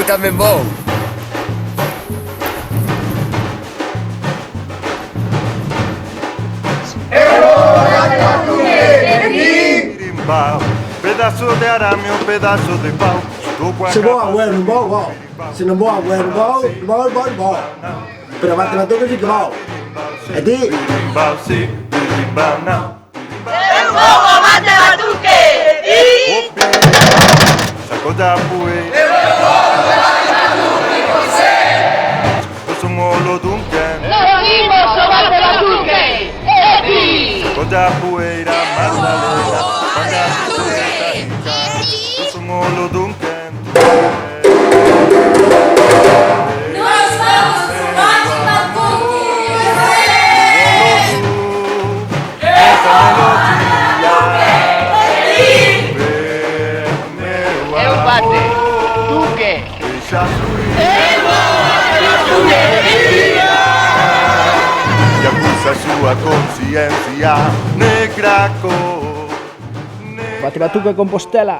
tamén vou. Pedazo de arame, un pedazo de pau. Se vou a huevo, non vou, vou. Se non vou a huevo, vou. Pero bate na toque sí que vou. E ti? Eu vou ao Bate Batuque! E ti? Saco da poeira. Eu son o lodun quen. Nos imos ao Bate Batuque! E ti? Saco da poeira, Magdalena. Eu son o lodun quen. Nós vamos ao Bate Batuque! Essa melodia. Eu bate, tu que? Deixa fluir. E acusa súa conciencia negra co Bate Batuque Compostela.